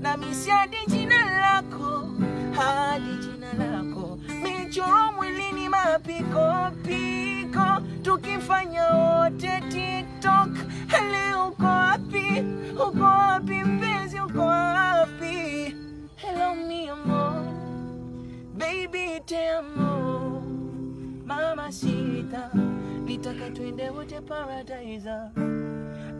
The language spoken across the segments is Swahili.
na misi hadi jina lako, hadi jina lako. Michoro mwilini mapiko piko, tukifanya wote TikTok. Hello uko wapi? Uko wapi mpenzi, uko wapi? Hello mi amor, baby te amo, mamacita, nitaka tuende wote paradise.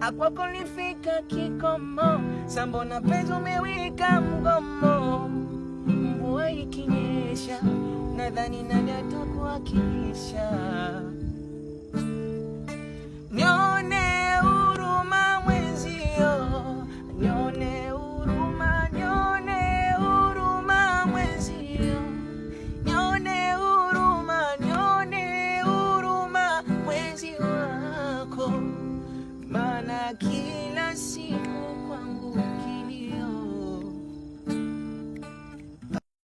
Akwako nifika kikomo, sambona penzi umewika mgomo. Mvua ikinyesha, nadhani nani atakuwakilisha. Nione huruma mwenzio, nione huruma, nione huruma mwenzio. Nione huruma mwenzio wako, maana kila siku kwangu